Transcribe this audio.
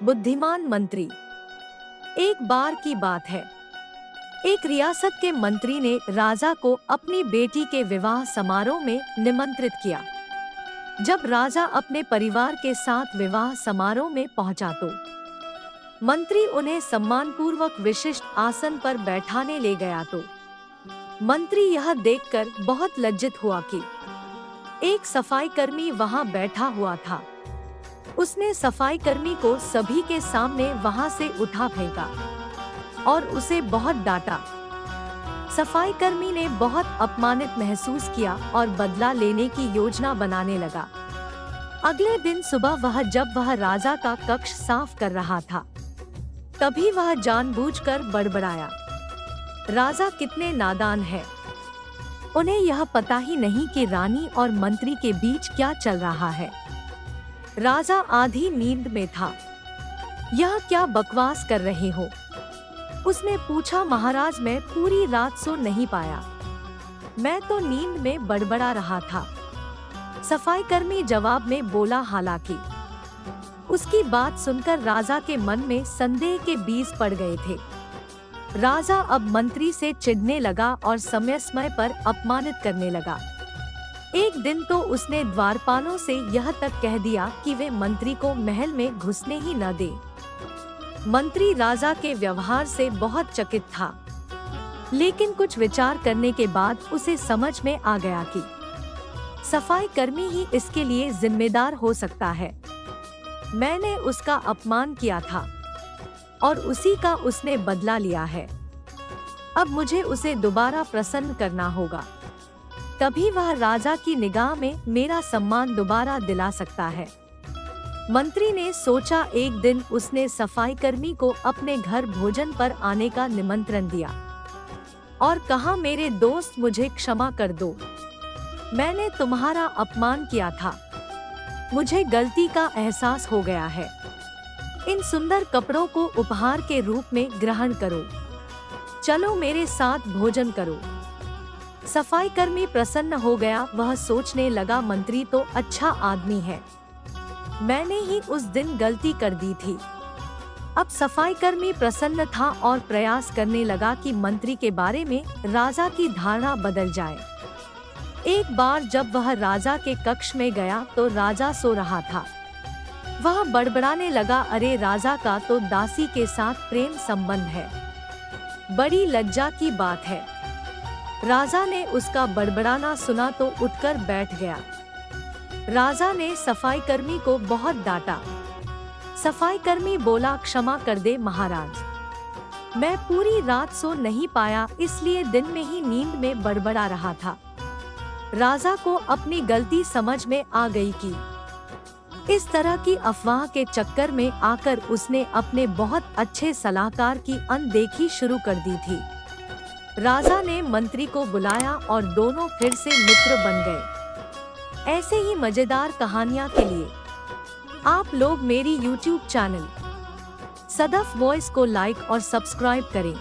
बुद्धिमान मंत्री। एक बार की बात है, एक रियासत के मंत्री ने राजा को अपनी बेटी के विवाह समारोह में निमंत्रित किया। जब राजा अपने परिवार के साथ विवाह समारोह में पहुंचा तो मंत्री उन्हें सम्मानपूर्वक विशिष्ट आसन पर बैठाने ले गया तो मंत्री यह देखकर बहुत लज्जित हुआ कि एक सफाईकर्मी वहां बैठा हुआ था। उसने सफाईकर्मी को सभी के सामने वहां से उठा फेंका और उसे बहुत डांटा। सफाईकर्मी ने बहुत अपमानित महसूस किया और बदला लेने की योजना बनाने लगा। अगले दिन सुबह जब वह राजा का कक्ष साफ कर रहा था, तभी वह जानबूझकर बड़बड़ाया, राजा कितने नादान हैं। उन्हें यह पता ही नहीं कि रानी और मंत्री के बीच क्या चल रहा है। राजा आधी नींद में था। यह क्या बकवास कर रहे हो? उसने पूछा, महाराज मैं पूरी रात सो नहीं पाया, मैं तो नींद में बड़बड़ा रहा था। सफाईकर्मी जवाब में बोला। हालांकि उसकी बात सुनकर राजा के मन में संदेह के बीज पड़ गए थे। राजा अब मंत्री से चिढ़ने लगा और समय समय पर अपमानित करने लगा। एक दिन तो उसने द्वारपालों से यह तक कह दिया कि वे मंत्री को महल में घुसने ही न दे। मंत्री राजा के व्यवहार से बहुत चकित था, लेकिन कुछ विचार करने के बाद उसे समझ में आ गया कि सफाई कर्मी ही इसके लिए जिम्मेदार हो सकता है। मैंने उसका अपमान किया था और उसी का उसने बदला लिया है। अब मुझे उसे दोबारा प्रसन्न करना होगा, तभी वह राजा की निगाह में मेरा सम्मान दोबारा दिला सकता है। मंत्री ने सोचा। एक दिन उसने सफाईकर्मी को अपने घर भोजन पर आने का निमंत्रण दिया और कहा, मेरे दोस्त मुझे क्षमा कर दो, मैंने तुम्हारा अपमान किया था, मुझे गलती का एहसास हो गया है। इन सुंदर कपड़ों को उपहार के रूप में ग्रहण करो, चलो मेरे साथ भोजन करो। सफाईकर्मी प्रसन्न हो गया। वह सोचने लगा, मंत्री तो अच्छा आदमी है, मैंने ही उस दिन गलती कर दी थी। अब सफाईकर्मी प्रसन्न था और प्रयास करने लगा कि मंत्री के बारे में राजा की धारणा बदल जाए। एक बार जब वह राजा के कक्ष में गया तो राजा सो रहा था। वह बड़बड़ाने लगा, अरे राजा का तो दासी के साथ प्रेम संबंध है, बड़ी लज्जा की बात है। राजा ने उसका बड़बड़ाना सुना तो उठकर बैठ गया। राजा ने सफाईकर्मी को बहुत डांटा। सफाईकर्मी बोला, क्षमा कर दे महाराज, मैं पूरी रात सो नहीं पाया, इसलिए दिन में ही नींद में बड़बड़ा रहा था। राजा को अपनी गलती समझ में आ गई कि इस तरह की अफवाह के चक्कर में आकर उसने अपने बहुत अच्छे सलाहकार की अनदेखी शुरू कर दी थी। राजा ने मंत्री को बुलाया और दोनों फिर से मित्र बन गए। ऐसे ही मजेदार कहानियां के लिए आप लोग मेरी YouTube चैनल सदफ वॉइस को लाइक और सब्सक्राइब करें।